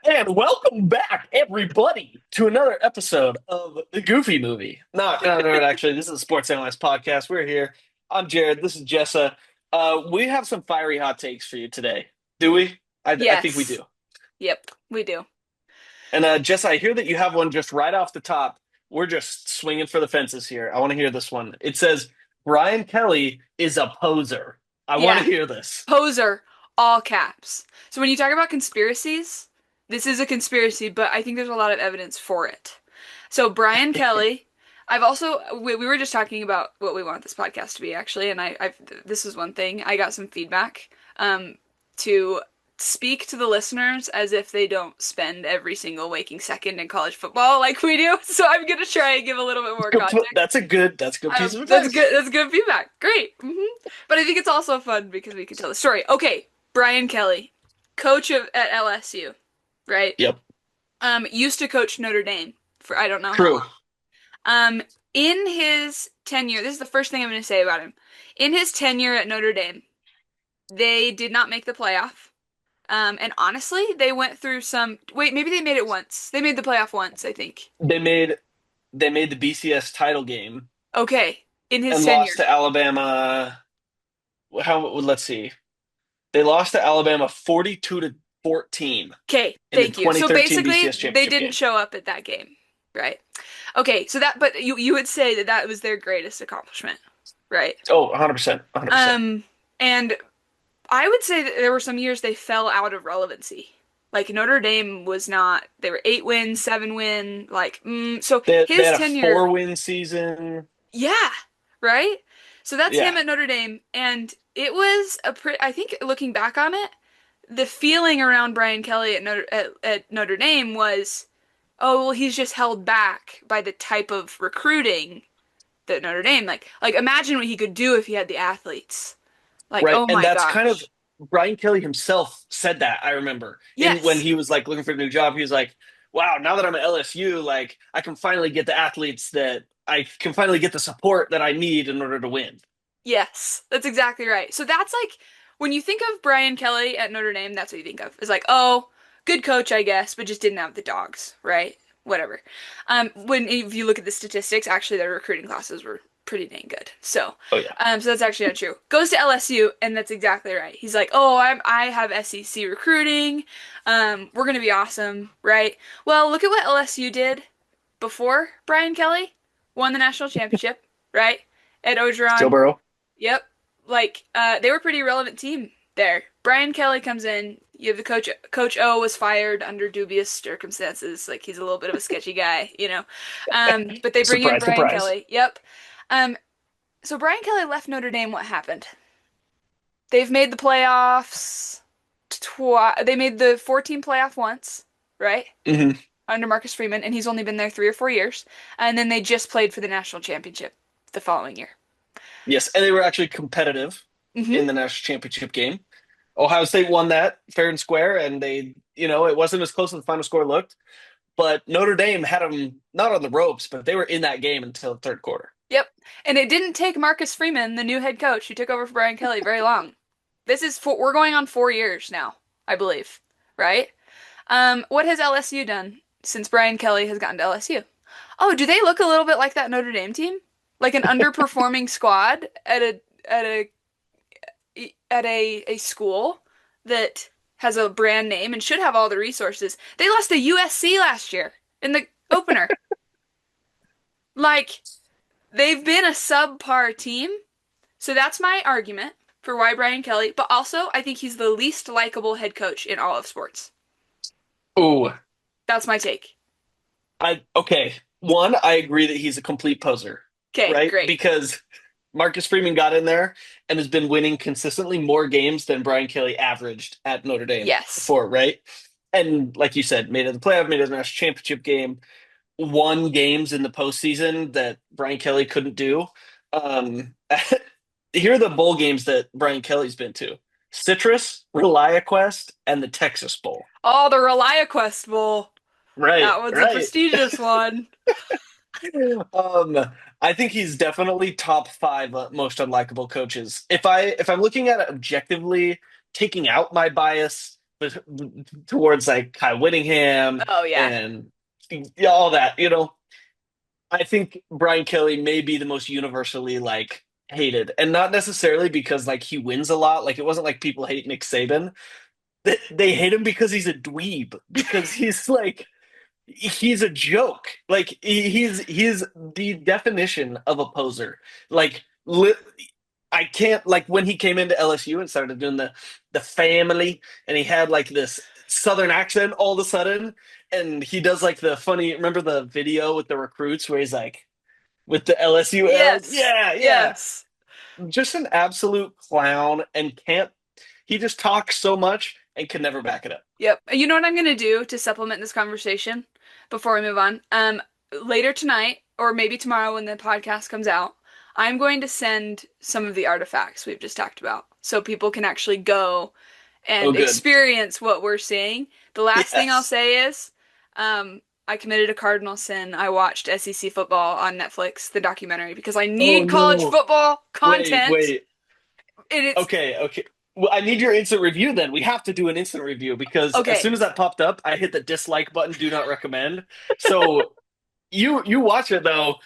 And welcome back, everybody, to another episode of the Goofy Movie. No, actually, this is a Sports Analyst podcast. We're here. I'm Jared. This is Jessa. We have some fiery hot takes for you today. Do we? I think we Yes. do. Yep, we do. And Jessa, I hear that you have one just right off the top. We're just swinging for the fences here. I want to hear this one. It says Brian Kelly is a poser. I want to Yeah. hear this. Poser, all caps. So when you talk about conspiracies, this is a conspiracy, but I think there's a lot of evidence for it. So Brian Kelly, we were just talking about what we want this podcast to be actually, and this is one thing. I got some feedback to speak to the listeners as if they don't spend every single waking second in college football like we do. So I'm gonna try and give a little bit more context. That's a good piece of That's advice. good. That's good feedback. Great. But I think it's also fun because we can tell the story. Okay, Brian Kelly, coach at LSU, right? Yep. Used to coach Notre Dame for I don't know how True. long. In his tenure, this is the first thing I'm going to say about him. In his tenure at Notre Dame, they did not make the playoff. And honestly, they went through some. Wait, maybe they made it once. They made the playoff once, I think. They made they made the BCS title game Okay, in his and tenure. lost to Alabama. How? Let's see. They lost to Alabama 42 to 14 Okay, in the thank you. So 2013 basically, BCS they championship didn't game. show up at that game, right? Okay, so but you would say that that was their greatest accomplishment, right? Oh, 100%, 100%. Um, and I would say that there were some years they fell out of relevancy. Like Notre Dame was not, they were 8 win, 7 win, so They his had a tenure, 4-win season. yeah, right? So that's Yeah, him at Notre Dame, and it was I think looking back on it, the feeling around Brian Kelly at Notre Dame was, oh, well, he's just held back by the type of recruiting that Notre Dame like imagine what he could do if he had the athletes. Like, right. oh And my that's kind of gosh. Brian Kelly himself said that. I remember in when Yes. he was like looking for a new job. He was like, "Wow, now that I'm at LSU, like I can finally get the athletes that I can finally get the support that I need in order to win." Yes. That's exactly right. So that's like when you think of Brian Kelly at Notre Dame, that's what you think of. It's like, oh, good coach, I guess, but just didn't have the dogs, right? Whatever. When if you look at the statistics, actually their recruiting classes were pretty dang good. Oh yeah. So that's actually not true. Goes to LSU, and that's exactly right. He's like, "Oh, I have SEC recruiting. We're gonna be awesome, right?" Well, look at what LSU did before Brian Kelly won the national championship, right? Ed Joe Ogeron. Burrow. Yep. They were a pretty relevant team there. Brian Kelly comes in. You have the coach. Coach O was fired under dubious circumstances. Like he's a little bit of a sketchy guy, you know. But they bring in Surprise, Brian surprise. Kelly. Yep. Um, so Brian Kelly left Notre Dame. What happened? They've made the playoffs twice. They made the 14 playoff once, right? Hmm. Under Marcus Freeman, and he's only been there 3 or 4 years. And then they just played for the national championship the following year. Yes, and they were actually competitive Hmm. in the national championship game. Ohio State won that fair and square, and it wasn't as close as the final score looked. But Notre Dame had them not on the ropes, but they were in that game until the third quarter. Yep. And it didn't take Marcus Freeman, the new head coach who took over for Brian Kelly, very long. We're going on 4 years now, I believe, right? What has LSU done since Brian Kelly has gotten to LSU? Oh, do they look a little bit like that Notre Dame team? Like an underperforming squad at a school that has a brand name and should have all the resources. They lost to USC last year in the opener. Like they've been a subpar team. So that's my argument for why Brian Kelly, but also I think he's the least likable head coach in all of sports. Ooh, That's my take. I okay. One, I agree that he's a complete poser, Okay, right? great. Because Marcus Freeman got in there and has been winning consistently more games than Brian Kelly averaged at Notre Dame Yes. before, right? And like you said, made it the playoff, made it the national championship game, won games in the postseason that Brian Kelly couldn't do. Um, Here are the bowl games that Brian Kelly's been to: Citrus, ReliaQuest, and the Texas Bowl. Oh, the ReliaQuest Bowl. Right, That was a right. prestigious one. Um, I think he's definitely top five most unlikable coaches. If I'm looking at it objectively, taking out my bias, towards like Kai Whittingham Oh yeah. and yeah, all that. I think Brian Kelly may be the most universally like hated, and not necessarily because like he wins a lot. Like it wasn't like people hate Nick Saban. They hate him because he's a dweeb. Because he's a joke. Like he's the definition of a poser. Like I can't like when he came into LSU and started doing the family, and he had like this southern accent all of a sudden, and he does like the funny. Remember the video with the recruits where he's like with the LSU L? Yes. Yeah, yeah. Yes. Just an absolute clown, and can't. He just talks so much and can never back it up. Yep. You know what I'm gonna do to supplement this conversation before we move on? Later tonight, or maybe tomorrow when the podcast comes out, I'm going to send some of the artifacts we've just talked about so people can actually go Oh, and good. experience what we're seeing. The last thing I'll Yes. say is, I committed a cardinal sin. I watched SEC football on Netflix, the documentary, because I Oh need college no. football Wait, content. wait. And it's Okay, okay. Well, I need your instant review then. We have to do an instant review because as okay. soon as that popped up, I hit the dislike button, do not recommend. So you watch it though.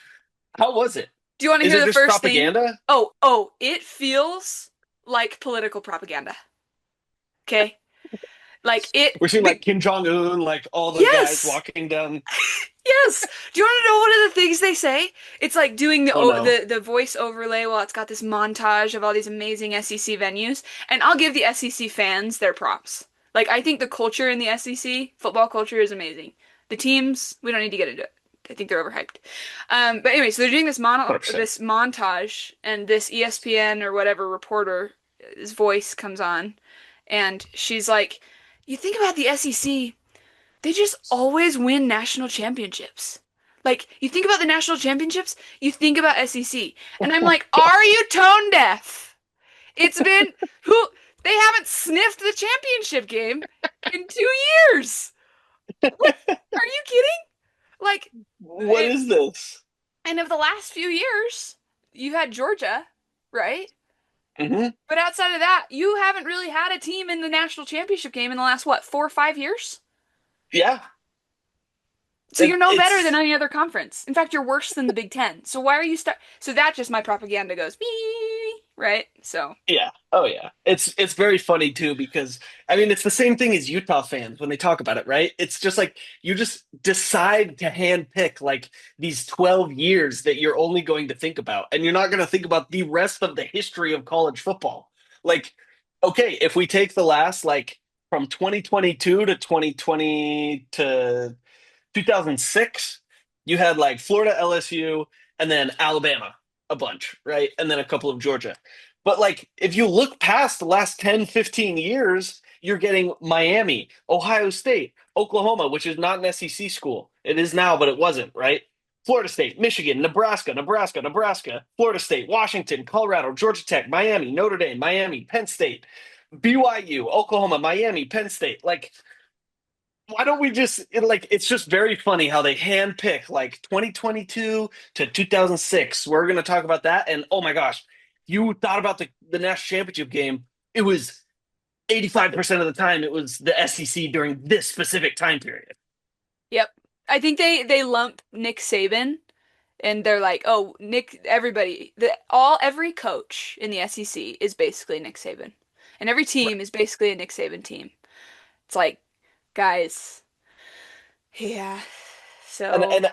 How was it? Do you want to Is hear it the just first thing? propaganda? Oh, it feels like political propaganda. Okay? Like it We're seeing like be, Kim Jong Un, like all the guys yes. walking down. Yes. Do you want to know one of the things they say? It's like doing Oh no. the voice overlay while it's got this montage of all these amazing SEC venues, and I'll give the SEC fans their props. Like I think the culture in the SEC, football culture is amazing. The teams, we don't need to get into it. I think they're overhyped. But anyway, so they're doing this 100%. montage, and this ESPN or whatever reporter, his voice comes on, and she's like, "You think about the SEC, they just always win national championships. Like, you think about the national championships, you think about SEC." And I'm like, "Are you tone deaf? It's been who they haven't sniffed the championship game in 2 years. What? Are you kidding? Like, What it, is this? and of the last few years, you had Georgia, right? Hmm. But outside of that, you haven't really had a team in the national championship game in the last, what, 4 or 5 years? Yeah. So you're no better than It's any other conference. In fact, you're worse than the Big Ten. So why are you start? So that just my propaganda goes, "Beep," right? So Yeah. Oh yeah. It's very funny too because I mean it's the same thing as Utah fans when they talk about it, right? It's just like you just decide to handpick like these 12 years that you're only going to think about and you're not going to think about the rest of the history of college football. Like okay, if we take the last like from 2022 to 2020 to 2006, you had like Florida, LSU, and then Alabama a bunch, right? And then a couple of Georgia. But like if you look past the last 10, 15 years, you're getting Miami, Ohio State, Oklahoma, which is not an SEC school. It is now, but it wasn't, right? Florida State, Michigan, Nebraska, Florida State, Washington, Colorado, Georgia Tech, Miami, Notre Dame, Miami, Penn State, BYU, Oklahoma, Miami, Penn State. Like why don't we just like it's just very funny how they handpick like 2022 to 2006. We're going to talk about that and oh my gosh, you thought about the national championship game. It was 85% of the time it was the SEC during this specific time period. yep. I think they lump Nick Saban and they're like, oh, Nick, everybody, every coach in the SEC is basically Nick Saban, and every Right. team is basically a Nick Saban team. It's like, guys, yeah. So And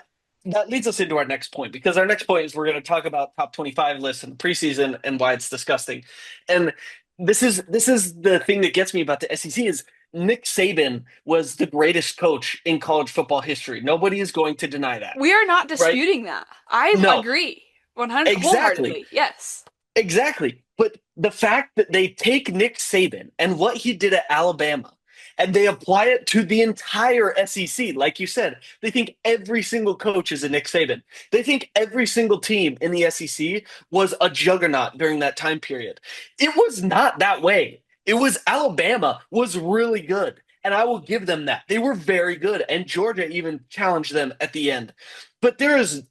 that leads us into our next point because our next point is we're going to talk about top 25 lists in the preseason and why it's disgusting. And this is the thing that gets me about the SEC is Nick Saban was the greatest coach in college football history. Nobody is going to deny that, we are not right? disputing that. I No, agree 100 exactly. wholeheartedly. Yes. Exactly. But the fact that they take Nick Saban and what he did at Alabama and they apply it to the entire SEC, like you said, they think every single coach is a Nick Saban. They think every single team in the SEC was a juggernaut during that time period. It was not that way. It was Alabama was really good. And I will give them that. They were very good. And Georgia even challenged them at the end. But there is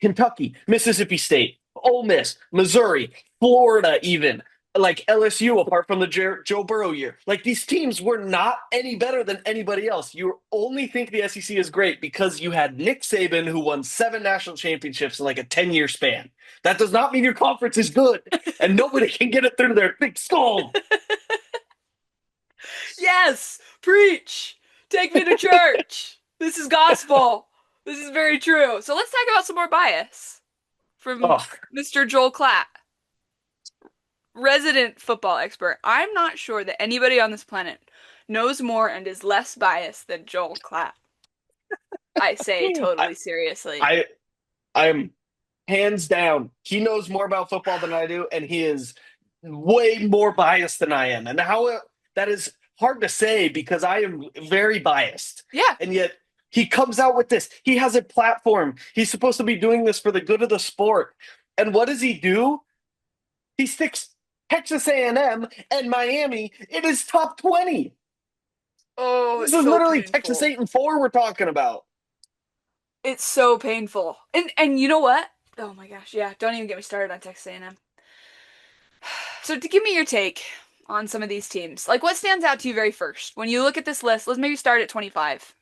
Kentucky, Mississippi State, Ole Miss, Missouri, Florida, even. like LSU, apart from the Joe Burrow year. Like these teams were not any better than anybody else. You only think the SEC is great because you had Nick Saban, who won 7 national championships in like a 10-year span. That does not mean your conference is good, and nobody can get it through their thick skull. Yes, preach. Take me to church. This is gospel. This is very true. So let's talk about some more bias from Oh, Mr. Joel Klatt, resident football expert. I'm not sure that anybody on this planet knows more and is less biased than Joel Klatt. I say I, totally seriously. I, I'm hands down. He knows more about football than I do, and he is way more biased than I am. And how that is hard to say because I am very biased. Yeah. And yet he comes out with this. He has a platform. He's supposed to be doing this for the good of the sport. And what does he do? He sticks Texas A&M and Miami in his top 20. Oh, This it's is so literally Texas painful. 8 and 4 we're talking about. It's so painful. And you know what? Oh my gosh, yeah, don't even get me started on Texas A&M. So to give me your take on some of these teams, like what stands out to you very first? When you look at this list, let's maybe start at 25.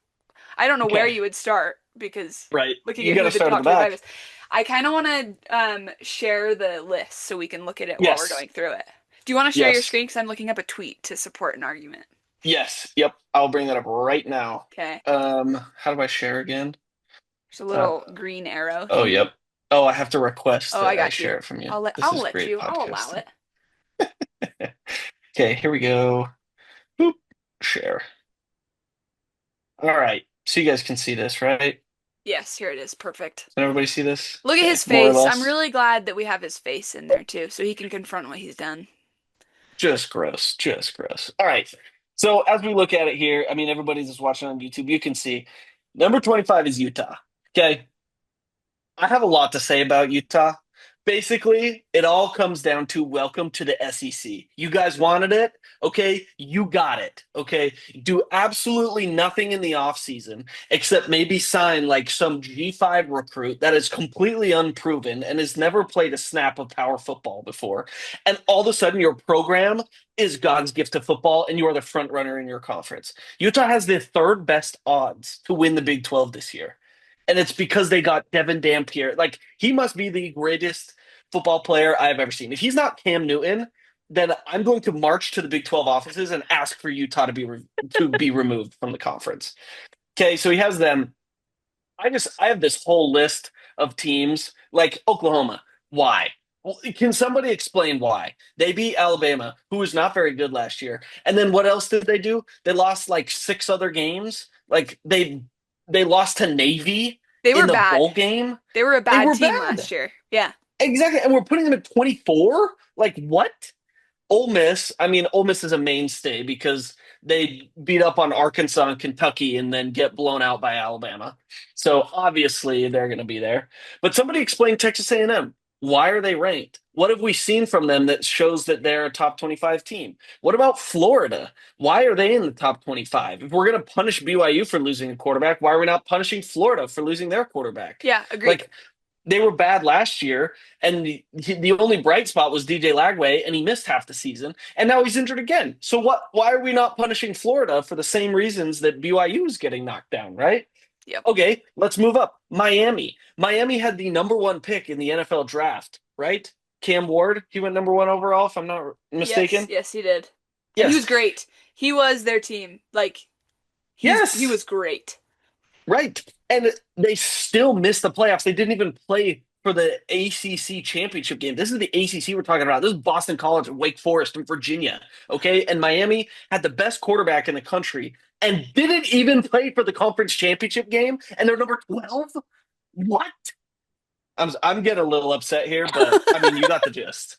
I don't know where Okay, you would start because right. looking You at got who to the start at top the 25 back. is. I kind of want to share the list so we can look at it while we're Yes. going through it. Do you want to share your Yes. screen? Because I'm looking up a tweet to support an argument. Yes. Yep. I'll bring that up right now. Okay. How do I share again? There's a Uh, little green arrow oh, thingy. yep. Oh, I have to request Oh, I that I got you. share it from you. This I'll is let great you. I'll allow podcasting. it. Okay, here we go. Boop. Share. All right. So you guys can see this, right? Yes, here it is. Perfect. Can everybody see this? Look at Okay, his more or face. I'm less. really glad that we have his face in there too, so he can confront what he's done. Just gross. Just gross. All right. So as we look at it here, I mean, everybody's just watching on YouTube. You can see number 25 is Utah. Okay. I have a lot to say about Utah. Basically, it all comes down to welcome to the SEC. You guys wanted it. Okay. You got it. Okay. Do absolutely nothing in the offseason except maybe sign like some G5 recruit that is completely unproven and has never played a snap of power football before. And all of a sudden, your program is God's gift to football and you are the front runner in your conference. Utah has the third best odds to win the Big 12 this year. And it's because they got Devin Dampier. Like he must be the greatest football player I've ever seen. If he's not Cam Newton, then I'm going to march to the Big 12 offices and ask for Utah to be removed from the conference. Okay, so he has them. I have this whole list of teams like Oklahoma. Why? Well, can somebody explain why? They beat Alabama, who was not very good last year. And then what else did they do? They lost like 6 other games. Like they lost to Navy They were in the bad. bowl game. They were a They bad were team bad. last year. Yeah. Exactly. And we're putting them at 24? Like what? Ole Miss, I mean, Ole Miss is a mainstay because they beat up on Arkansas and Kentucky and then get blown out by Alabama. So obviously they're going to be there. But somebody explain Texas A&M. Why are they ranked? What have we seen from them that shows that they're a top 25 team? What about Florida? Why are they in the top 25? If we're going to punish BYU for losing a quarterback, why are we not punishing Florida for losing their quarterback? Yeah, agreed. Like they were bad last year, and the only bright spot was DJ Lagway, and he missed half the season, and now he's injured again. So what? Why are we not punishing Florida for the same reasons that BYU is getting knocked down? Right? Yep. Okay, let's move up. Miami. Miami had the number one pick in the NFL draft. Right? Cam Ward. He went number one overall, if I'm not Yes, mistaken. yes, he did. And he was Yes. great. He was their team. Like he Yes. was great. Right. And they still missed the playoffs. They didn't even play for the ACC championship game. This is the ACC we're talking about. This is Boston College, Wake Forest, and Virginia. Okay. And Miami had the best quarterback in the country and didn't even play for the conference championship game. And they're number 12. What? I'm getting a little upset here, but I mean, you got the gist.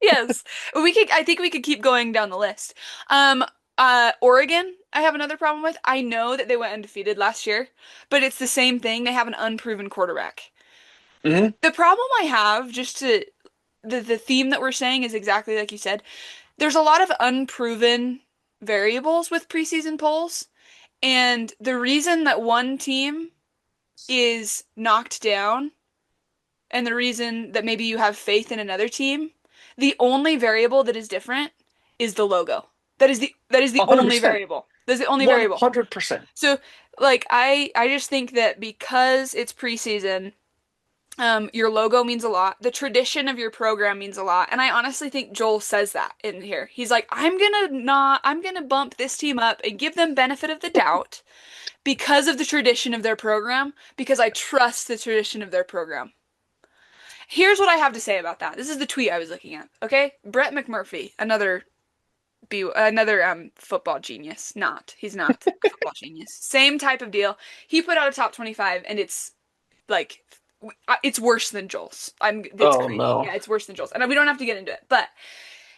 Yes. I think we could keep going down the list. Oregon, I have another problem with. I know that they went undefeated last year, but it's the same thing. They have an unproven quarterback. Hmm. The problem I have, just to the theme that we're saying is exactly like you said. There's a lot of unproven variables with preseason polls, and the reason that one team is knocked down and the reason that maybe you have faith in another team, The only variable that is different is the logo. That is the only 100%. variable. That's the only variable. 100%. So like I just think that because it's preseason, your logo means a lot. The tradition of your program means a lot. And I honestly think Joel says that in here. He's like, I'm gonna bump this team up and give them benefit of the doubt because of the tradition of their program, because I trust the tradition of their program. Here's what I have to say about that. This is the tweet I was looking at. Okay, Brett McMurphy, another football genius. He's not a football genius. Same type of deal. He put out a top 25, and like it's worse than Joel's. It's Oh crazy. no. Yeah, it's worse than Joel's. And we don't have to get into it, but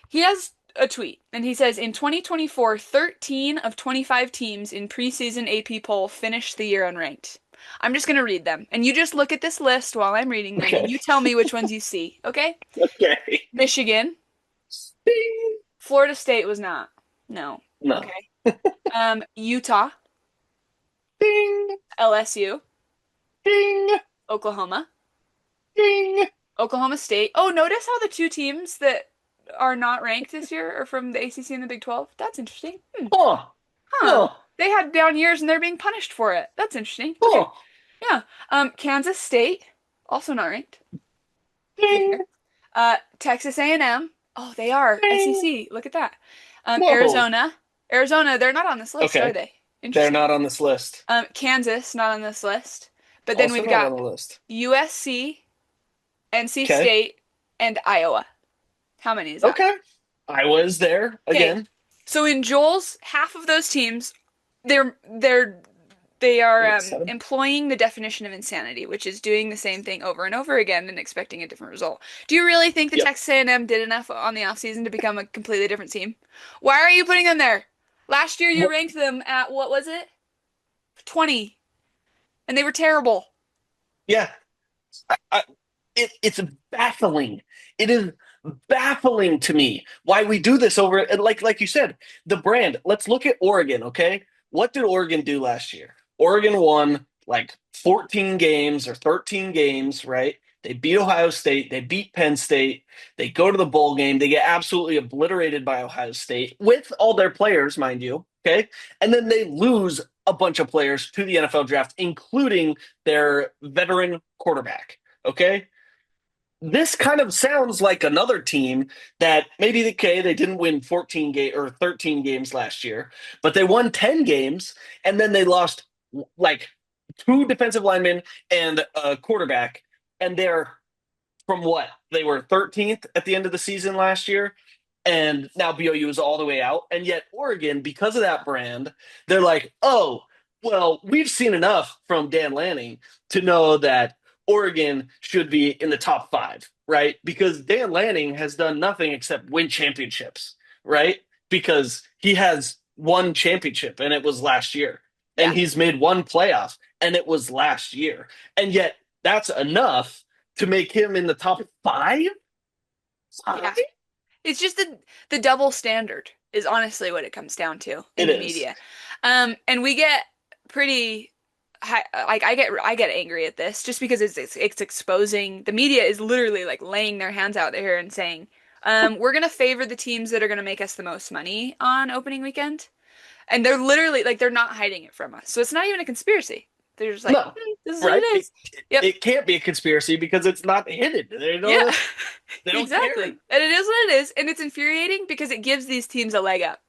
he has a tweet and he says in 2024, 13 of 25 teams in preseason AP poll finished the year unranked. I'm just going to read them. And you just look at this list while I'm reading them and Okay. you tell me which ones you see, okay? Okay. Michigan, Ding. Florida State was not. No. No. Okay. Utah, Ding. LSU, Ding. Oklahoma, Ding. Oklahoma State. Oh, notice how the two teams that are not ranked this year are from the ACC and the Big 12. That's interesting. Oh. Huh. Oh. They had down years and they're being punished for it. That's interesting. Okay. Oh. Yeah. Kansas State, also not ranked this year. Ding. Texas A&M. Oh, they are. Ding. SEC. Look at that. Whoa. Arizona. Arizona, they're not on this list, are Okay. they? They're Interesting. not on this list. Kansas, not on this list. But then Also we've not on got the list. USC, NC Okay. State, and Iowa. How many is that? Okay. I was there Okay. again. So in Joel's, half of those teams, they're they are Wait, 7. employing the definition of insanity, which is doing the same thing over and over again and expecting a different result. Do you really think the Yep. Texas A&M did enough on the offseason to become a completely different team? Why are you putting them there? Last year you Wh- ranked them at what was it? 20, and they were terrible. Yeah. I, it's baffling. It is baffling to me why we do this over and like you said, the brand. Let's look at Oregon, okay? What did Oregon do last year? Oregon won like 14 games or 13 games, right? They beat Ohio State, they beat Penn State, they go to the bowl game, they get absolutely obliterated by Ohio State with all their players, mind you, okay? And then they lose a bunch of players to the NFL draft, including their veteran quarterback. Okay, this kind of sounds like another team that maybe okay they didn't win 14 game or 13 games last year, but they won 10 games and then they lost like two defensive linemen and a quarterback, and they're from what they were 13th at the end of the season last year, and now BOU is all the way out, and yet Oregon, because of that brand, they're like, oh, well, we've seen enough from Dan Lanning to know that Oregon should be in the top five, right? Because Dan Lanning has done nothing except win championships, right? Because he has one championship and it was last year, and Yeah. he's made one playoff and it was last year, and yet that's enough to make him in the top five. Yeah. Five? It's just the double standard is honestly what it comes down to in It the is. media. And we get pretty high, like I get angry at this just because it's exposing the media is literally like laying their hands out there and saying, we're gonna favor the teams that are gonna make us the most money on opening weekend. And they're literally like they're not hiding it from us. So it's not even a conspiracy. They're just like, No, this is what it right? is. Yep. It can't be a conspiracy because it's not hidden. Yeah. They don't Exactly. care. And it is what it is, and it's infuriating because it gives these teams a leg up.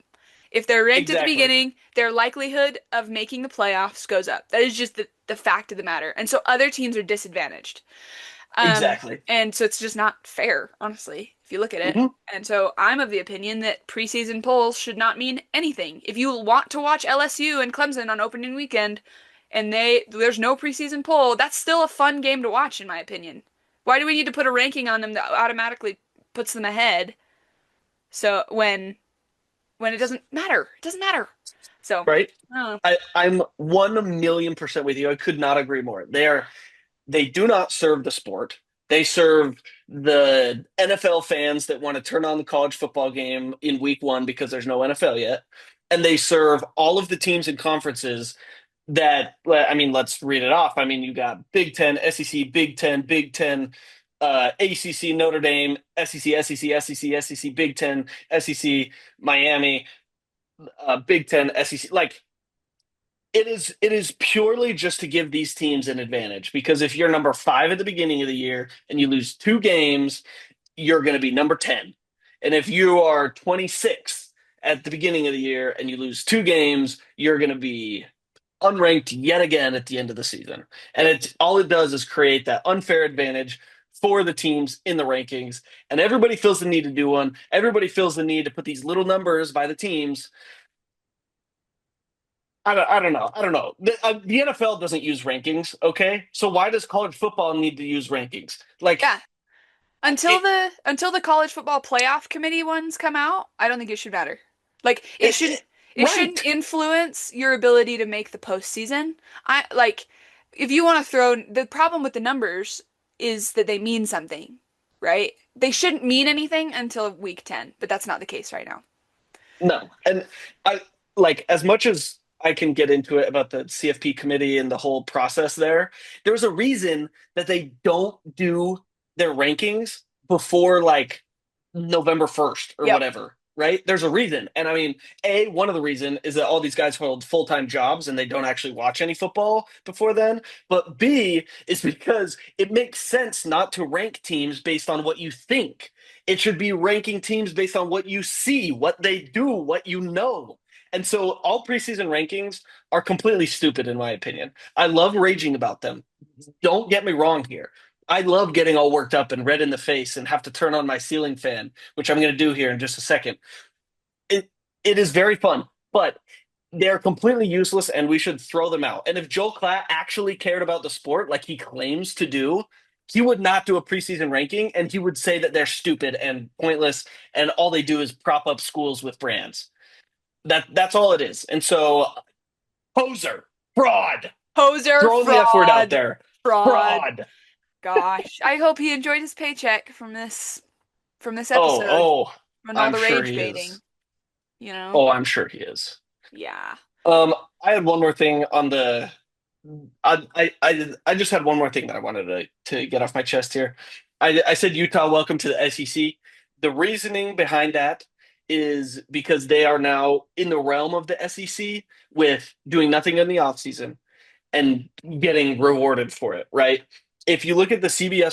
If they're ranked at the Exactly. beginning, their likelihood of making the playoffs goes up. That is just the fact of the matter. And so other teams are disadvantaged. Exactly. And so it's just not fair, honestly, if you look at it. Hmm. And so I'm of the opinion that preseason polls should not mean anything. If you want to watch LSU and Clemson on opening weekend and there's no preseason poll, that's still a fun game to watch, in my opinion. Why do we need to put a ranking on them that automatically puts them ahead? So when it doesn't matter. So, Right? oh, I'm 1,000,000% with you. I could not agree more. They do not serve the sport. They serve the NFL fans that want to turn on the college football game in week one because there's no NFL yet. And they serve all of the teams and conferences that, I mean, let's read it off. I mean, you got Big Ten, SEC, Big Ten, Big Ten. ACC, Notre Dame, SEC, SEC, SEC, SEC, Big Ten, SEC, Miami, Big Ten, SEC. Like it is purely just to give these teams an advantage because if you're number five at the beginning of the year and you lose two games, you're going to be number 10. And if you are 26th at the beginning of the year and you lose two games, you're going to be unranked yet again at the end of the season. And it all it does is create that unfair advantage for the teams in the rankings. And everybody feels the need to do one. Everybody feels the need to put these little numbers by the teams. I don't know. I don't know. The NFL doesn't use rankings, okay? So why does college football need to use rankings? Like, Yeah. it, Until the college football playoff committee ones come out, I don't think it should matter. Like it shouldn't right. influence your ability to make the postseason. I like if you want to throw the problem with the numbers is that they mean something, right? They shouldn't mean anything until week 10, but that's not the case right now. No. And I like as much as I can get into it about the CFP committee and the whole process there, there's a reason that they don't do their rankings before like November 1st or Yep. whatever, right? There's a reason. And I mean, one of the reason is that all these guys hold full-time jobs and they don't actually watch any football before then. But B is because it makes sense not to rank teams based on what you think. It should be ranking teams based on what you see, what they do, what you know. And so all preseason rankings are completely stupid in my opinion. I love raging about them. Don't get me wrong here. I love getting all worked up and red in the face and have to turn on my ceiling fan, which I'm going to do here in just a second. It it is very fun, but they're completely useless and we should throw them out. And if Joel Klatt actually cared about the sport like he claims to do, he would not do a preseason ranking and he would say that they're stupid and pointless and all they do is prop up schools with brands. That's all it is. And so poser, fraud, Poser, throwing the F word out fraud, there. fraud. Fraud. Gosh, I hope he enjoyed his paycheck from this Oh, episode oh, and all I'm the sure rage he baiting, is. you know? Oh, I'm sure he is. Yeah. Um, I had one more thing on the. I just had one more thing that I wanted to get off my chest here. I said Utah, welcome to the SEC. The reasoning behind that is because they are now in the realm of the SEC with doing nothing in the offseason and getting rewarded for it, right? If you look at the CBS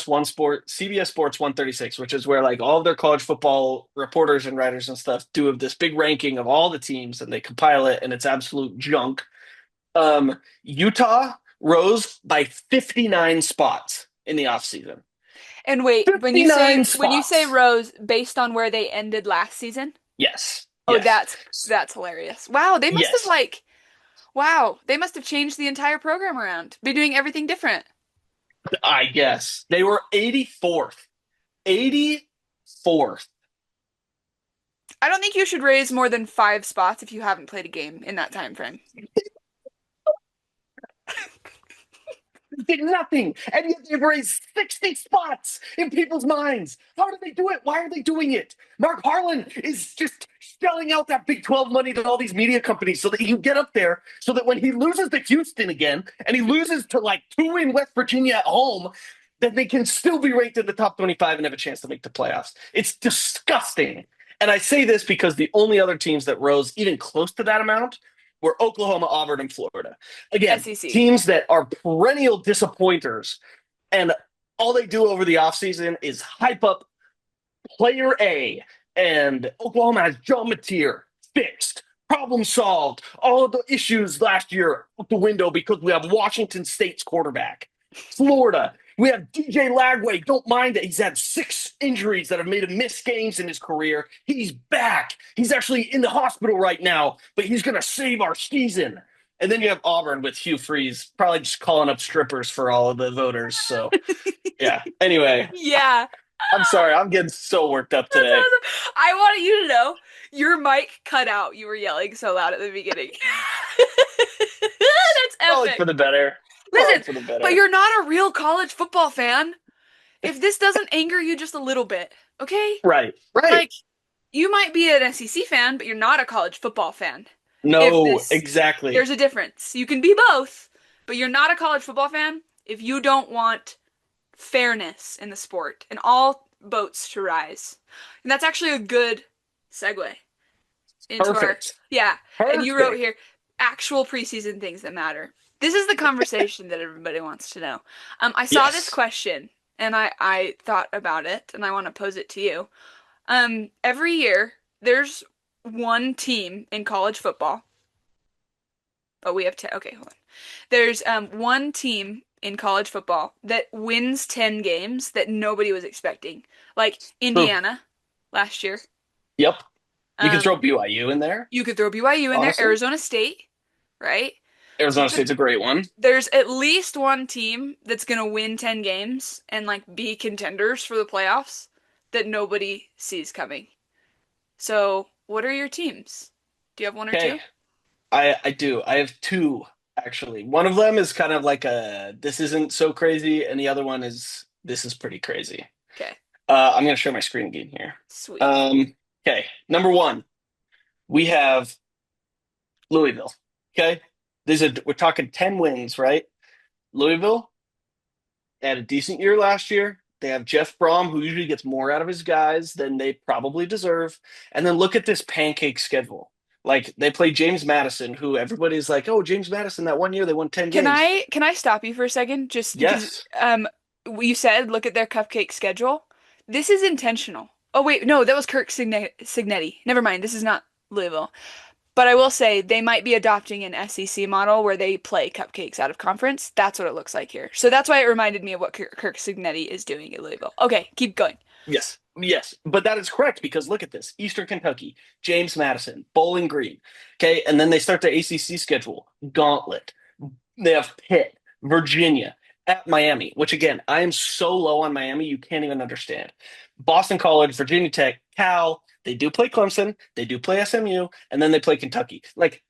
Sports 136, which is where like all of their college football reporters and writers and stuff do of this big ranking of all the teams and they compile it and it's absolute junk. Utah rose by 59 spots in the offseason. And wait, 59 when you say spots. Rose based on where they ended last season, Yes. oh, Yes. that's hilarious. Wow, they must have Yes. they must have changed the entire program around. Be doing everything different. I guess. They were 84th. 84th. I don't think you should raise more than 5 spots if you haven't played a game in that time frame. Did nothing, and yet they've raised 60 spots in people's minds. How do they do it? Why are they doing it? Mark Harlan is just shelling out that Big 12 money to all these media companies so that he can get up there, so that when he loses to Houston again, and he loses to like two in West Virginia at home, that they can still be ranked in the top 25 and have a chance to make the playoffs. It's disgusting. And I say this because the only other teams that rose even close to that amount were Oklahoma, Auburn, and Florida. Again, SEC. teams that are perennial disappointers, and all they do over the offseason is hype up player A, and Oklahoma has John Mateer fixed, problem solved. All of the issues last year out the window because we have Washington State's quarterback. Florida, we have DJ Lagway. Don't mind that he's had 6 injuries that have made him miss games in his career. He's back. He's actually in the hospital right now, but he's going to save our season. And then you have Auburn with Hugh Freeze, probably just calling up strippers for all of the voters. So, yeah. Anyway, Yeah. I'm sorry. I'm getting so worked up That's today. awesome. I wanted you to know your mic cut out. You were yelling so loud at the beginning. That's Probably for epic. the better. Probably Listen, for the but better. you're not a real college football fan. If this doesn't anger you just a little bit, okay? Right. Right. Like, you might be an SEC fan, but you're not a college football fan. If No, this, exactly. there's a difference. You can be both, but you're not a college football fan if you don't want fairness in the sport and all boats to rise. And that's actually a good segue into our, Perfect. yeah. And you wrote Perfect. here actual preseason things that matter. This is the conversation that everybody wants to know. I saw this Yes. question and I thought about it and I want to pose it to you. Every year there's one team in college football. Oh, we have 10. Okay, hold on. There's one team in college football that wins 10 games that nobody was expecting. Like True. Indiana last year. Yep. You could throw Um, BYU in there, you could throw BYU in there, honestly. Arizona State, right? Arizona But State's a great one. there's at least one team that's gonna win 10 games and like be contenders for the playoffs that nobody sees coming. So, what are your teams? Do you have one or Okay. two? I do. I have two actually. One of them is kind of like a this isn't so crazy, and the other one is this is pretty crazy. Okay, I'm gonna share my screen again here. sweet. Um, okay. Number one, we have Louisville. Okay. We're talking 10 wins, right? Louisville had a decent year last year. They have Jeff Brom, who usually gets more out of his guys than they probably deserve. And then look at this pancake schedule. Like they play James Madison, who everybody's like, "Oh, James Madison, that one year they won 10 games." Can I stop you for a second just because Yes. you said look at their cupcake schedule. This is intentional. Oh wait, no, that was Signetti. Never mind, this is not Louisville. But I will say they might be adopting an SEC model where they play cupcakes out of conference. That's what it looks like here. So that's why it reminded me of what Kirk Signetti is doing at Louisville. Okay, keep going. Yes. Yes. But that is correct because look at this. Eastern Kentucky, James Madison, Bowling Green. Okay. And then they start the ACC schedule. Gauntlet. They have Pitt, Virginia, at Miami, which again, I am so low on Miami, you can't even understand. Boston College, Virginia Tech, Cal, they do play Clemson, they do play SMU, and then they play Kentucky. Like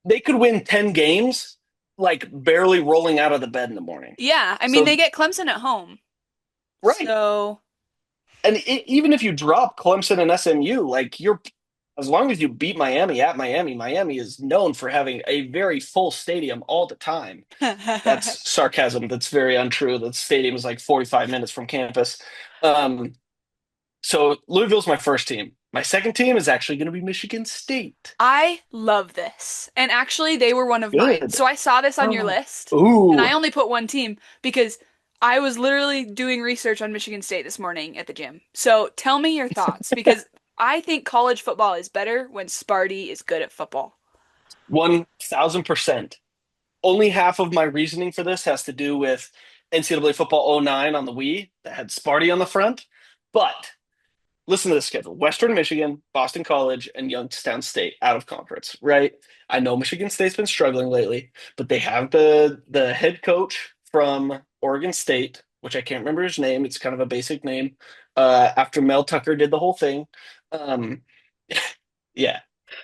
they could win 10 games, like barely rolling out of the bed in the morning. Yeah, I mean they So, get Clemson at home. right. So And even if you drop Clemson and SMU, like you're, as long as you beat Miami at Miami, Miami is known for having a very full stadium all the time. That's sarcasm. That's very untrue. The stadium is like 45 minutes from campus. Um, so Louisville's my first team. My second team is actually going to be Michigan State. I love this. And actually, they were one of mine. Good. So I saw this on your Oh. list, and Ooh. I only put one team because I was literally doing research on Michigan State this morning at the gym. So tell me your thoughts because I think college football is better when Sparty is good at football. 1,000%. Only half of my reasoning for this has to do with NCAA football '09 on the Wii that had Sparty on the front. But listen to this schedule: Western Michigan, Boston College, and Youngstown State out of conference. Right? I know Michigan State's been struggling lately, but they have the head coach from Oregon State, which I can't remember his name. It's kind of a basic name. After Mel Tucker did the whole thing. Um, yeah,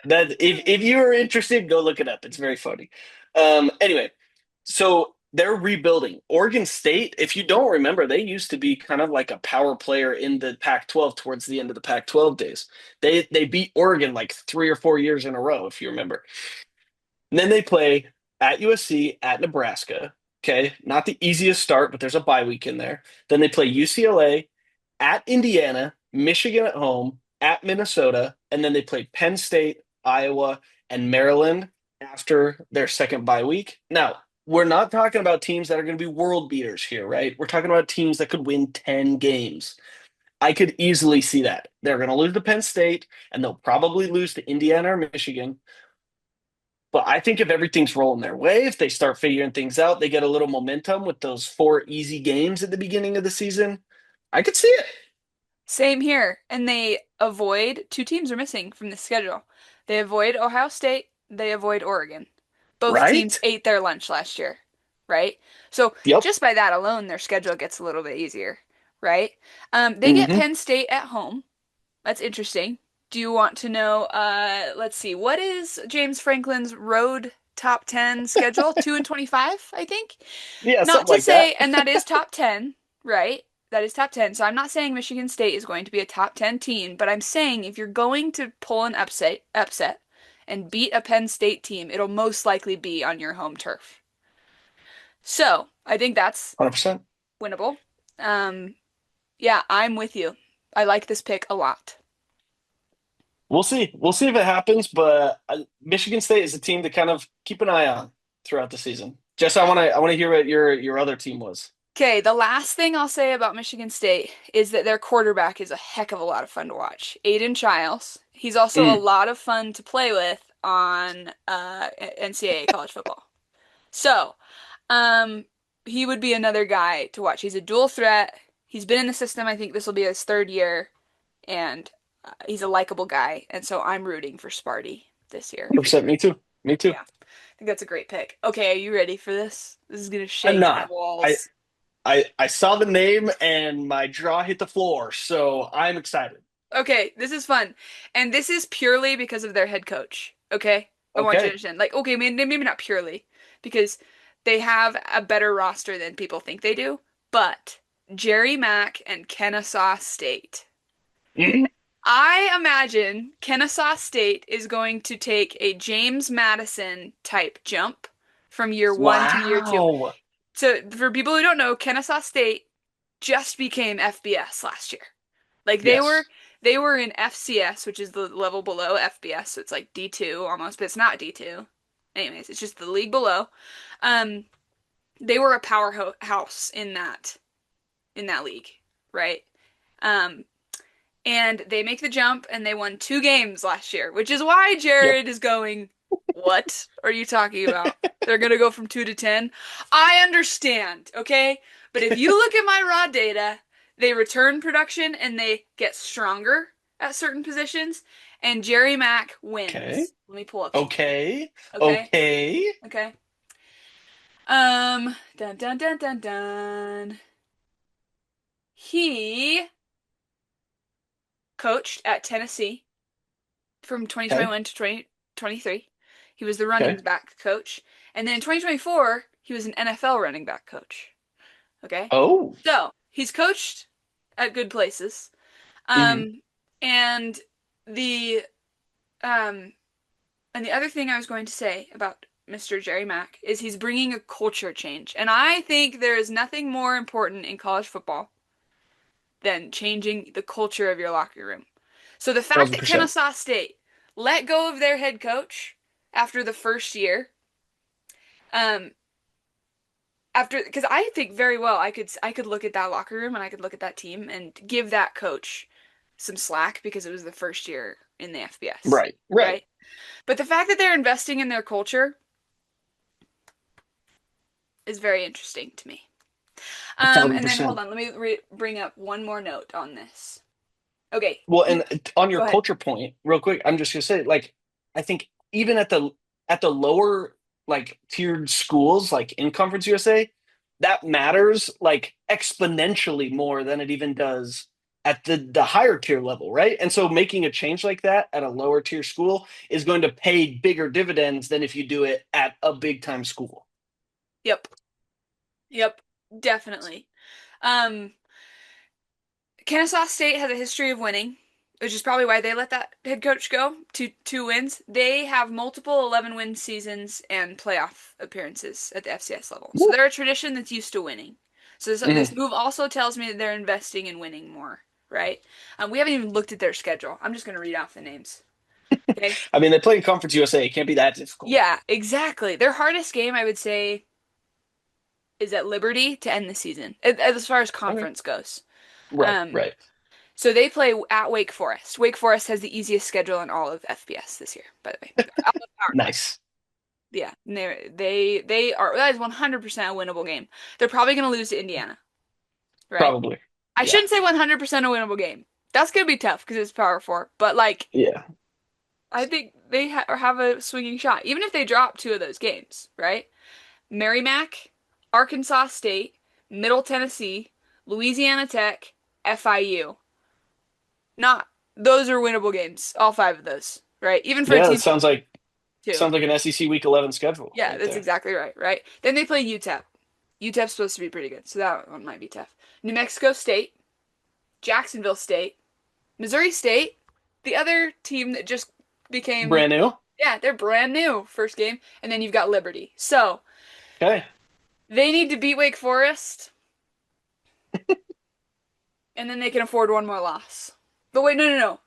that if you are interested, go look it up. It's very funny. Anyway, so they're rebuilding. Oregon State, if you don't remember, they used to be kind of like a power player in the Pac-12 towards the end of the Pac-12 days. They beat Oregon like 3 or 4 years in a row, if you remember. And then they play at USC, at Nebraska. Okay, not the easiest start, but there's a bye week in there. Then they play UCLA, at Indiana, Michigan at home, at Minnesota, and then they play Penn State, Iowa, and Maryland after their second bye week. Now, we're not talking about teams that are going to be world beaters here, right? We're talking about teams that could win 10 games. I could easily see that. They're going to lose to Penn State, and they'll probably lose to Indiana or Michigan. But I think if everything's rolling their way, if they start figuring things out, they get a little momentum with those four easy games at the beginning of the season. I could see it, Same here. And they avoid two teams are missing from the schedule. They avoid Ohio State, they avoid Oregon. Both teams right? ate their lunch last year, right? So Yep. just by that alone, their schedule gets a little bit easier, right? They get Hmm. Penn State at home. That's interesting. Do you want to know, let's see, what is James Franklin's road top 10 schedule? 2 and 25, I think. Yeah, Not something to like that. say, and that is top 10, right? That is top 10. So I'm not saying Michigan State is going to be a top 10 team, but I'm saying if you're going to pull an upset and beat a Penn State team, it'll most likely be on your home turf. So I think that's 100%. winnable. Um, yeah, I'm with you. I like this pick a lot. We'll see. We'll see if it happens, but Michigan State is a team to kind of keep an eye on throughout the season. Jess, I want to hear what your other team was. Okay, the last thing I'll say about Michigan State is that their quarterback is a heck of a lot of fun to watch. Aiden Childs. He's also a Mm, lot of fun to play with on NCAA college football. So, um, he would be another guy to watch. He's a dual threat. He's been in the system. I think this will be his third year, and he's a likable guy. And so I'm rooting for Sparty this year. 100%. Me too. Me too. Yeah, I think that's a great pick. Okay, are you ready for this? This is gonna I'm shake some not. I walls. I saw the name and my jaw hit the floor, so I'm excited. Okay, this is fun. And this is purely because of their head coach. Okay? I want you to Okay. understand. Like, okay, maybe not purely, because they have a better roster than people think they do, but Jerry Mack and Kennesaw State. Mhm. I imagine Kennesaw State is going to take a James Madison type jump from year one to year two. Wow. So, for people who don't know, Kennesaw State just became FBS last year. Like Yes. they were in FCS, which is the level below FBS, so it's like D2 almost, but it's not D2. Anyways, it's just the league below. Um, they were a powerhouse in that league, right? Um, and they make the jump and they won 2 games last year, which is why Yep. Jared is going, "What are you talking about? They're gonna go from 2 to 10." I understand, okay? But if you look at my raw data, they return production and they get stronger at certain positions, and Jerry Mack Okay. wins. Let me pull up something. Okay. Okay? Okay. Okay. Dun dun dun dun dun. He coached at Tennessee from Okay. 2021 to 2023. He was the running Okay. back coach. And then in 2024, he was an NFL running back coach. Okay? Oh. So, he's coached at good places. Hmm. Um, and the um, and the other thing I was going to say about Mr. Jerry Mack is he's bringing a culture change. And I think there is nothing more important in college football than changing the culture of your locker room. So the fact that 1,000%. Kennesaw State let go of their head coach after the first year, um, after because I think very well I could look at that locker room and I could look at that team and give that coach some slack because it was the first year in the FBS, Right. Right. right? But the fact that they're investing in their culture is very interesting to me. A thousand And then hold percent. on, let me bring up one more note on this. Okay, Well, and on your go ahead. culture point, real quick, I'm just gonna say, like, I think even at the lower like tiered schools, like in Conference USA, that matters like exponentially more than it even does at the higher tier level, right? And so making a change like that at a lower tier school is going to pay bigger dividends than if you do it at a big time school. Yep, yep, definitely. Um, Kennesaw State has a history of winning, which is probably why they let that head coach go. Two wins. They have multiple 11-win seasons and playoff appearances at the FCS level. So Woo. they're a tradition that's used to winning. So this Mhm. move also tells me that they're investing in winning more, right? We haven't even looked at their schedule. I'm just going to read off the names. Okay. I mean, they play in Conference USA. It can't be that difficult. Yeah, exactly. Their hardest game, I would say, is at Liberty to end the season, as far as Okay. conference goes. Right. Um, Right. So they play at Wake Forest. Wake Forest has the easiest schedule in all of FBS this year, by the way. Out of Power Five. Nice. Yeah, and they are that is 100% a winnable game. They're probably going to lose to Indiana, right? Probably. I Yeah. shouldn't say 100% a winnable game. That's going to be tough because it's Power Four, but like Yeah. I think they have a swinging shot, even if they drop 2 of those games, right? Merrimack, Arkansas State, Middle Tennessee, Louisiana Tech, FIU. Not those are winnable games. All 5 of those, right? Even for a Yeah, that team sounds like too. sounds like an SEC Week 11 schedule Yeah, right that's there. exactly right, right? Then they play UTEP. UTEP's supposed to be pretty good, so that one might be tough. New Mexico State, Jacksonville State, Missouri State, the other team that just became, Brand new. yeah, they're brand new first game, and then you've got Liberty. So Okay. they need to beat Wake Forest. And then they can afford one more loss. But wait, no, no, no.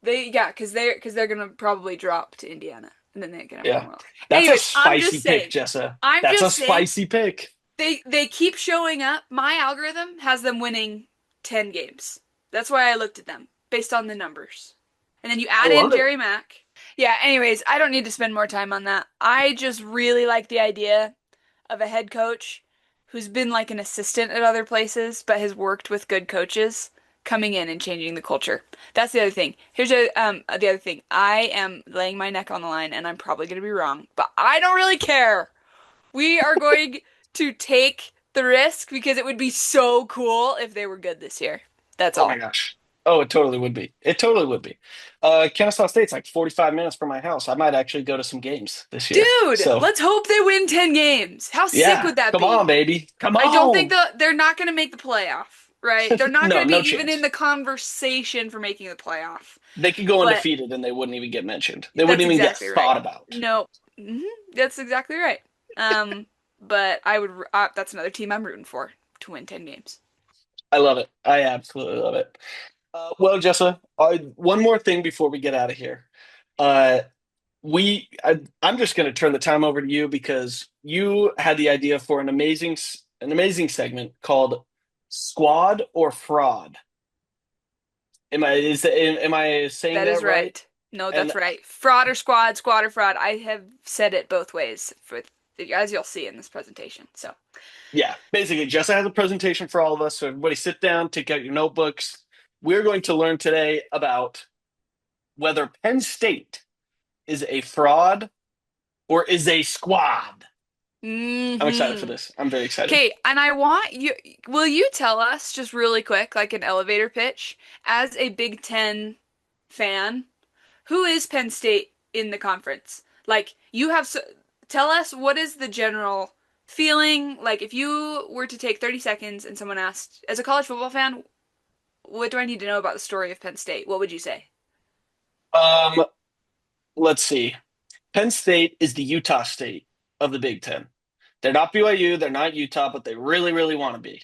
Because they're gonna probably drop to Indiana, and then they can have one Yeah. more loss. That's a Anyways, I'm spicy just pick, saying. Jessa. I'm That's a just saying. spicy pick. They keep showing up. My algorithm has them winning 10 games. That's why I looked at them based on the numbers. And then you I add in love it. Jerry Mack. Yeah, anyways, I don't need to spend more time on that. I just really like the idea of a head coach who's been like an assistant at other places but has worked with good coaches coming in and changing the culture. That's the other thing. The other thing. I am laying my neck on the line and I'm probably going to be wrong, but I don't really care. We are going to take the risk because it would be so cool if they were good this year. That's Oh my all. gosh. Oh, it totally would be. It totally would be. Kennesaw State's like 45 minutes from my house. I might actually go to some games this year. Dude, So, let's hope they win 10 games. How sick yeah, would that come on, be? baby. Come I don't think on. they're not going to make the playoff, right? They're not going No, to be no even in chance. the conversation for making the playoff. They could go But undefeated and they wouldn't even get mentioned. They wouldn't that's even get exactly right. thought about. No, hmm that's exactly right. But that's another team I'm rooting for to win 10 games. I love it. I absolutely love it. Well, Jessa, one more thing before we get out of here. Uh, I'm just going to turn the time over to you because you had the idea for an amazing segment called Squad or Fraud. Am I saying That is that right? right. No, And that's right. Fraud or squad or fraud. I have said it both ways for as you'll see in this presentation. So, yeah, basically, Jessa has a presentation for all of us. So everybody sit down, take out your notebooks. We're going to learn today about whether Penn State is a fraud or is a squad. I'm excited for hmm this. I'm very excited. Okay, and I want you, will you tell us just really quick, like an elevator pitch, as a Big Ten fan, who is Penn State in the conference? Like, tell us what is the general feeling? Like, if you were to take 30 seconds and someone asked, as a college football fan, what do I need to know about the story of Penn State? What would you say? Um, let's see. Penn State is the Utah State of the Big Ten. They're not BYU, they're not Utah, but they really, really want to be.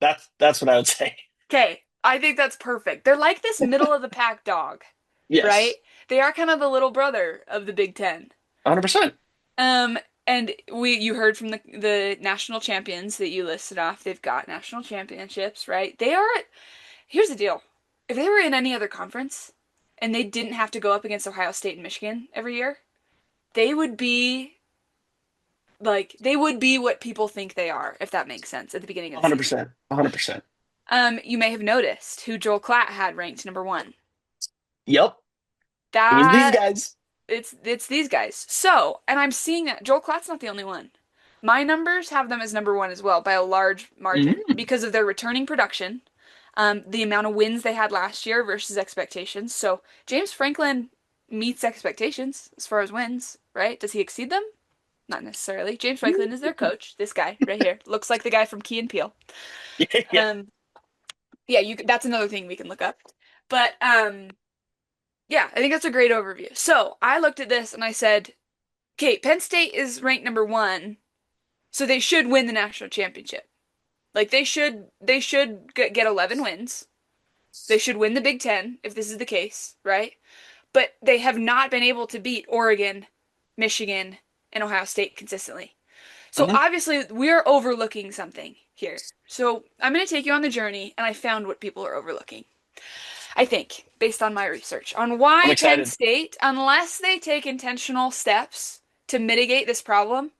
That's what I would say. Okay, I think that's perfect. They're like this middle of the pack dog, right? Yes, They are kind of the little brother of the Big Ten. 100%. Um, and you heard from the national champions that you listed off. They've got national championships, right? Here's the deal. If they were in any other conference and they didn't have to go up against Ohio State and Michigan every year, they would be they would be what people think they are, if that makes sense, at the beginning of the season. 100%. 100%. You may have noticed who Joel Klatt had ranked number one. Yep. It was these That guys. it's these guys. So, and I'm seeing that Joel Klatt's not the only one. My numbers have them as number one as well by a large margin Mm, because of their returning production, the amount of wins they had last year versus expectations. So James Franklin meets expectations as far as wins, right? Does he exceed them? Not necessarily. James Franklin is their coach. This guy right here looks like the guy from Key and Peele. yeah, yeah. Um, yeah, that's another thing we can look up. But yeah, I think that's a great overview. So I looked at this and I said, okay, Penn State is ranked number one, so they should win the national championship. Like they should get 11 wins. They should win the Big Ten if this is the case, right? But they have not been able to beat Oregon, Michigan, and Ohio State consistently. So Mhm. obviously we're overlooking something here. So I'm going to take you on the journey, and I found what people are overlooking. I think, based on my research, on I'm why Penn excited. State, unless they take intentional steps to mitigate this problem,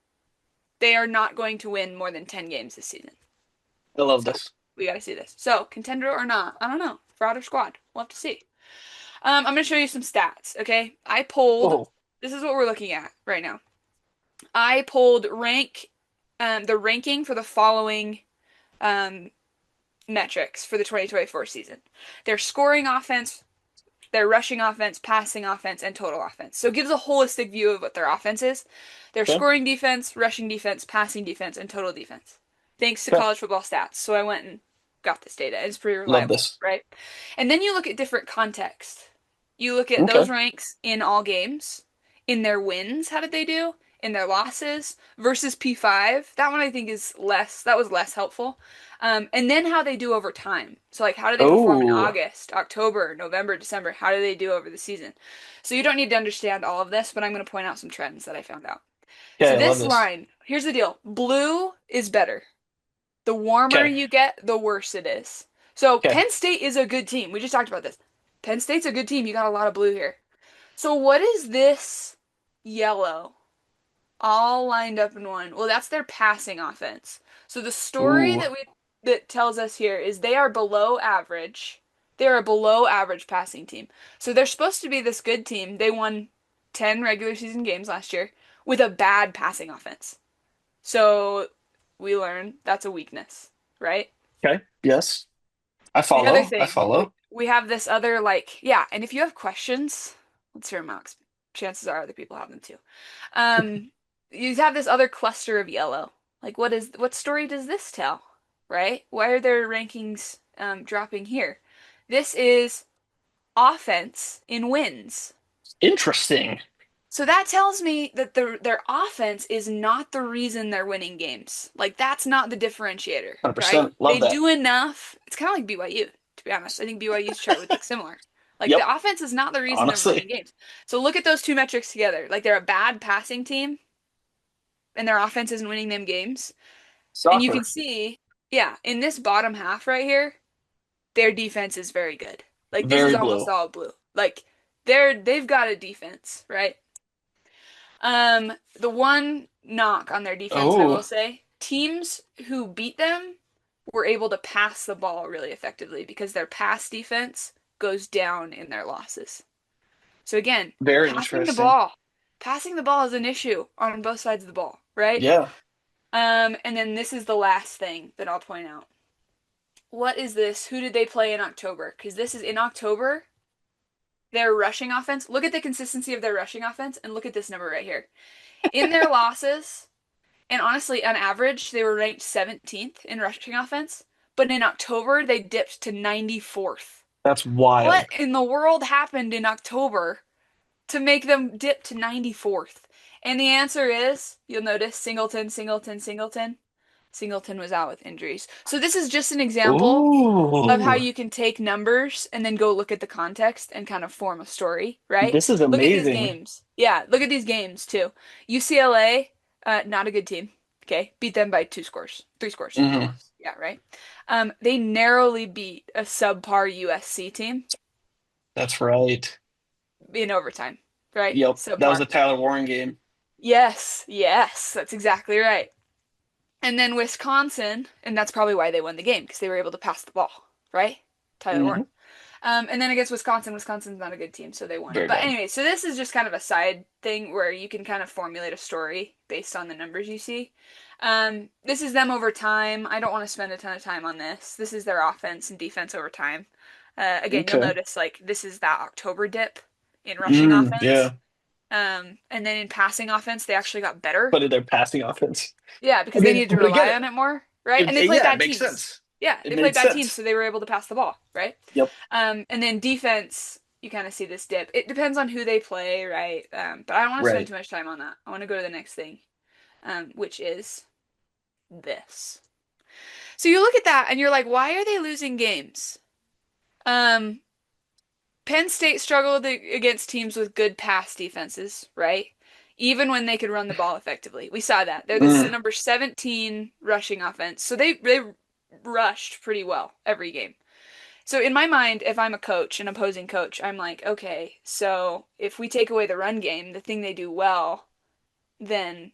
they are not going to win more than 10 games this season. I love So this. we got to see this. So contender or not, I don't know. Fraud or squad, we'll have to see. I'm going to show you some stats. Okay, I pulled. Oh, This is what we're looking at right now. I pulled the ranking for the following um, metrics for the 2024 season. Their scoring offense, their rushing offense, passing offense, and total offense. So it gives a holistic view of what their offense is. Their okay. scoring defense, rushing defense, passing defense, and total defense. Thanks to Okay. college football stats. So I went and got this data. It's pretty Love reliable, this. right? And then you look at different context. You look at Okay. those ranks in all games, in their wins, how did they do? in their losses versus P5. That one I think is less, that was less helpful. And then how they do over time. So like how do they perform in Oh, August, October, November, December? How do they do over the season? So you don't need to understand all of this, but I'm going to point out some trends that I found out. okay, So I love this this. line, here's the deal. Blue is better. The warmer Okay, you get, the worse it is. So okay. Penn State is a good team. We just talked about this. Penn State's a good team. You got a lot of blue here. So what is this yellow all lined up in one? Well, that's their passing offense. So the story Ooh, that tells us here is they are below average. They're a below average passing team. So they're supposed to be this good team. They won 10 regular season games last year with a bad passing offense. So we learn that's a weakness, right? okay. Yes, I The other follow. I thing, we, follow. we have this other like, yeah, and if you have questions, let's hear them out. 'Cause chances are other people have them too. Um, you have this other cluster of yellow. Like, what story does this tell, right? Why are their rankings dropping here? This is offense in wins. Interesting. So that tells me that their offense is not the reason they're winning games. Like that's not the differentiator, right? 100%. They Love that. do enough. It's kind of like BYU, to be honest. I think BYU's chart would look similar. Like Yep. the offense is not the reason they're winning Honestly, games. So look at those two metrics together. Like they're a bad passing team and their offense isn't winning them games. And you can soccer. see, yeah, in this bottom half right here, their defense is very good. Like this is Very almost blue. all blue. Like they've got a defense, right? The one knock on their defense, I will Oh, say, teams who beat them were able to pass the ball really effectively because their pass defense goes down in their losses. So again, very passing the interesting. ball. Passing the ball is an issue on both sides of the ball, right? Yeah. And then this is the last thing that I'll point out. What is this? Who did they play in October? Because this is in October, their rushing offense. Look at the consistency of their rushing offense and look at this number right here. In their losses, and honestly, on average, they were ranked 17th in rushing offense, but in October, they dipped to 94th. That's What wild. in the world happened in October to make them dip to 94th? And the answer is, you'll notice Singleton, Singleton, Singleton. Singleton was out with injuries. So this is just an example of how Ooh, you can take numbers and then go look at the context and kind of form a story, right? this is Look at these amazing. games. Yeah, look at these games too. UCLA, not a good team. Okay, beat them by 2 scores, 3 scores Hmm. almost. Yeah, right. They narrowly beat a subpar USC team That's right. in overtime, right? Yep. That was Subpar. the Tyler Warren game. Yes, yes, that's exactly right. And then Wisconsin, and that's probably why they won the game because they were able to pass the ball, right? Tyler Warren. Hmm. And then against Wisconsin, Wisconsin's not a good team, so they won. Very But bad. anyway, so this is just kind of a side thing where you can kind of formulate a story based on the numbers you see. This is them over time. I don't want to spend a ton of time on this. This is their offense and defense over time. Again, you'll Okay. notice like this is that October dip in rushing Yeah. offense. And then in passing offense, they actually got better. But in their passing offense. Yeah, I because they mean, needed to but rely again, on it more, right? And they played yeah, it bad makes teams. sense. Yeah, It they played made bad teams, sense. so they were able to pass the ball, right? Yep. And then defense, you kind of see this dip. It depends on who they play, right? But I don't want to spend Right. too much time on that. I want to go to the next thing, which is this. So you look at that and you're like, why are they losing games? Um, Penn State struggled against teams with good pass defenses, right? Even when they could run the ball effectively. We saw that. They're the Mm. number 17 rushing offense. So they rushed pretty well every game. So in my mind, if I'm a coach, an opposing coach, I'm like, okay, so if we take away the run game, the thing they do well, then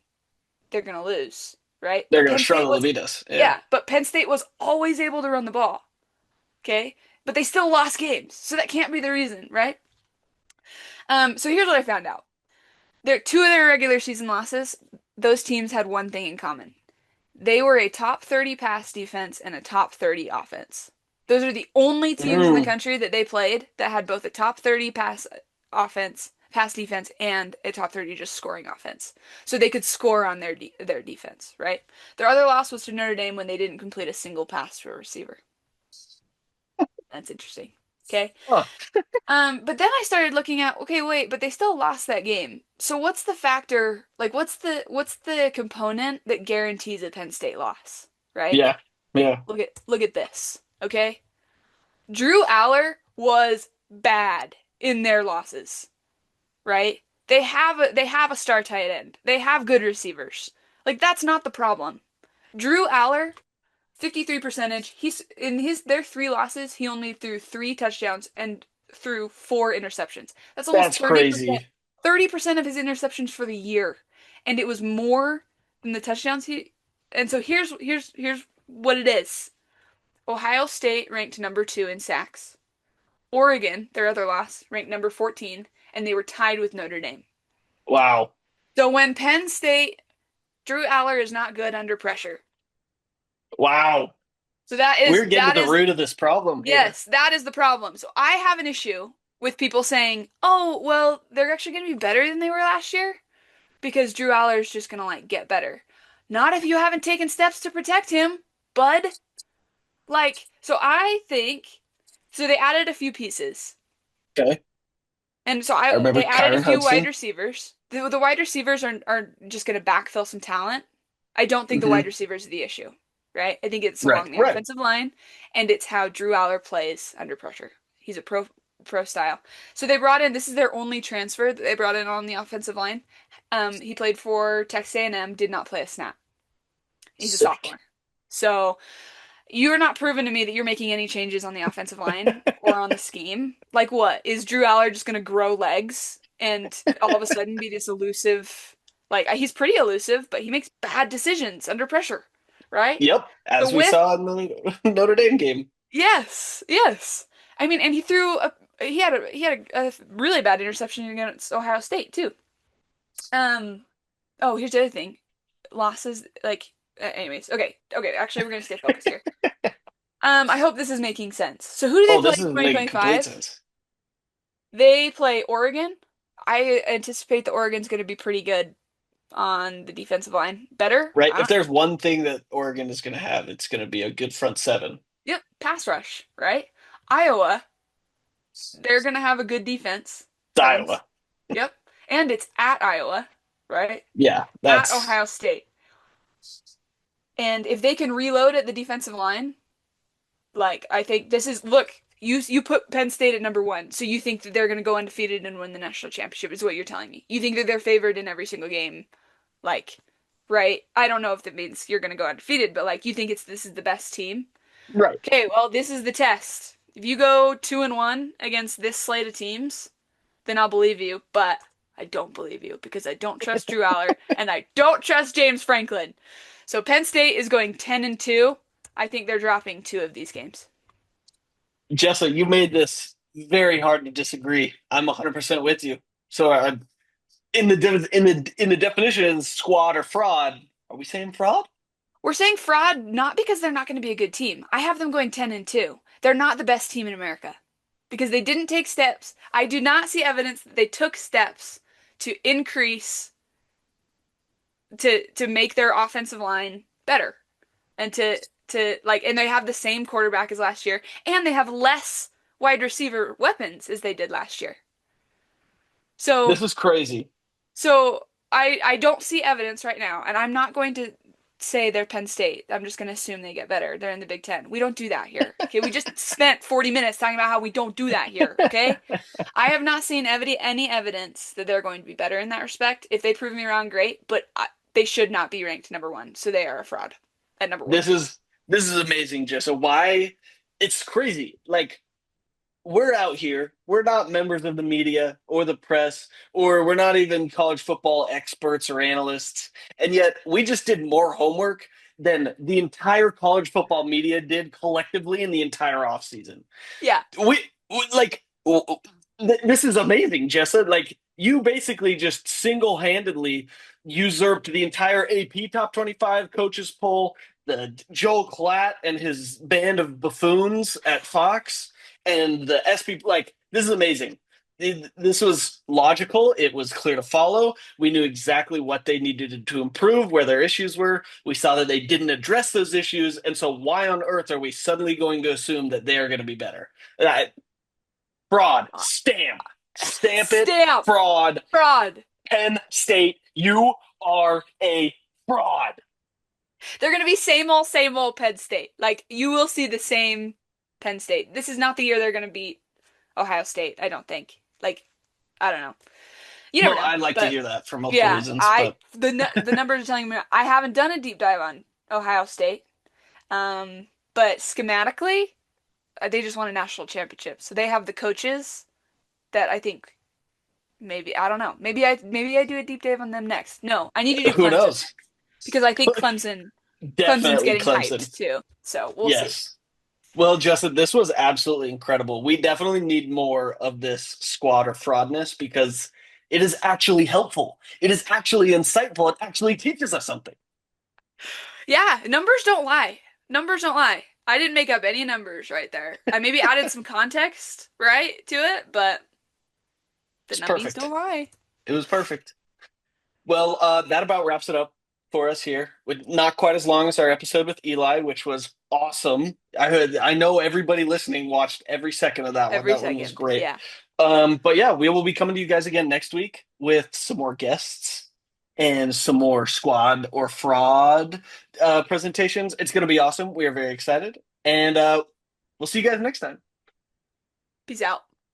they're going to lose, right? They're gonna struggle to beat us. Yeah. Yeah, but Penn State was always able to run the ball, okay? But they still lost games. So that can't be the reason, right? So here's what I found out. Two of their regular season losses, those teams had one thing in common. They were a top 30 pass defense and a top 30 offense. Those are the only teams in the Mm. country that they played that had both a top 30 pass defense, and a top 30 just scoring offense. So they could score on their defense, right? Their other loss was to Notre Dame when they didn't complete a single pass to a receiver. That's interesting. Okay. Oh, But then I started looking at, okay, wait, but they still lost that game. So what's the factor? Like, what's the component that guarantees a Penn State loss, right? yeah, yeah. Look at this, okay? Drew Aller was bad in their losses, right? They have a star tight end. They have good receivers. Like that's not the problem. Drew Aller, 53 percentage. He's in his their three losses, he only threw three touchdowns and threw four interceptions. That's almost That's 30%. crazy. 30% of his interceptions for the year. And it was more than the touchdowns he and so here's what it is. Ohio State ranked number 2 in sacks. Oregon, their other loss, ranked number 14, and they were tied with Notre Dame. Wow. So when Penn State, Drew Aller is not good under pressure. Wow. So that is We're getting to that the is root of this problem here. yes, that is the problem. So I have an issue with people saying, "Oh, well, they're actually going to be better than they were last year because Drew Aller is just going to like get better." Not if you haven't taken steps to protect him, bud. Like, so I think so they added a few pieces. Okay. And so I remember they added a Kyron few wide Hudson. receivers. The wide receivers are just going to backfill some talent. I don't think the Hmm. wide receivers are the issue, right? I think it's Right, along the right. offensive line, and it's how Drew Aller plays under pressure. He's a pro style. So they brought in this is their only transfer that they brought in on the offensive line. He played for Texas A&M, did not play a snap. He's a Sick. sophomore. So you're not proven to me that you're making any changes on the offensive line or on the scheme. Like what? Is Drew Aller just going to grow legs and all of a sudden be this elusive? Like he's pretty elusive, but he makes bad decisions under pressure, right? Yep, So as we with saw in the Notre Dame game. yes, yes. I mean, and he had a really bad interception against Ohio State too. Um, oh, here's the other thing. Losses like anyways. Okay. Okay, actually we're going to stay focused here. I hope this is making sense. So who do they Oh, play this in is making complete 2025? sense. They play Oregon. I anticipate that Oregon's going to be pretty good on the defensive line. Better? Right? I If don't. there's one thing that Oregon is going to have, it's going to be a good front seven. Yep, pass rush, right? Iowa, they're going to have a good defense. It's Sounds. Iowa. Yep. And it's at Iowa, right? Yeah, At that's Ohio State. And if they can reload at the defensive line, like I think this is look, you put Penn State at number 1, so you think that they're going to go undefeated and win the national championship is what you're telling me. You think that they're favored in every single game, like, right? I don't know if that means you're going to go undefeated, but like you think this is the best team. right. Okay, well this is the test. If you go 2-1 against this slate of teams, then I'll believe you. But I don't believe you because I don't trust Drew Aller and I don't trust James Franklin. So Penn State is going 10-2. I think they're dropping 2 of these games. Jessa, you made this very hard to disagree. I'm 100% with you. So in the definition, squad or fraud, are we saying fraud? We're saying fraud not because they're not going to be a good team. I have them going 10-2. They're not the best team in America because they didn't take steps. I do not see evidence that they took steps to increase to make their offensive line better and to like and they have the same quarterback as last year and they have less wide receiver weapons as they did last year. So This is crazy. so I don't see evidence right now and I'm not going to say they're Penn State. I'm just going to assume they get better. They're in the Big Ten. We don't do that here. Okay, we just spent 40 minutes talking about how we don't do that here. Okay, I have not seen any evidence that they're going to be better in that respect. If they prove me wrong, great, but they should not be ranked number 1. So they are a fraud at number 1. This is amazing, Jessa. Why? It's crazy. Like we're out here. We're not members of the media or the press, or we're not even college football experts or analysts. And yet we just did more homework than the entire college football media did collectively in the entire offseason. Yeah. We like this is amazing, Jessa. Like you basically just single-handedly usurped the entire AP top 25 coaches poll, the Joe Klatt and his band of buffoons at Fox, and the SP. Like this is amazing. This was logical. It was clear to follow. We knew exactly what they needed to improve, where their issues were. We saw that they didn't address those issues, and so why on earth are we suddenly going to assume that they are going to be better? Fraud. Stamp it. Stamp. Fraud. Fraud. Penn State, you are a fraud. They're going to be same old Penn State. Like, you will see the same Penn State. This is not the year they're going to beat Ohio State, I don't think. Like, I don't know. You never Well, know. I like to But hear that for multiple yeah, reasons, but the numbers are telling me I haven't done a deep dive on Ohio State. But schematically, they just won a national championship. So they have the coaches that I think maybe I don't know. Maybe I do a deep dive on them next. No, I need to do who Clemson knows? next because I think Clemson's Definitely getting Clemson. hyped too. So we'll see. Yes. Well, Justin, this was absolutely incredible. We definitely need more of this squad or fraudness because it is actually helpful. It is actually insightful. It actually teaches us something. Yeah, numbers don't lie. Numbers don't lie. I didn't make up any numbers right there. I maybe added some context, right, to it, but the It's numbies perfect. don't lie. It was perfect. Well, that about wraps it up for us here. Not quite as long as our episode with Eli, which was awesome. I know everybody listening watched every second of that one. Every That one was second. great. Yeah. But yeah, we will be coming to you guys again next week with some more guests and some more squad or fraud presentations. It's going to be awesome. We are very excited, and we'll see you guys next time. Peace out.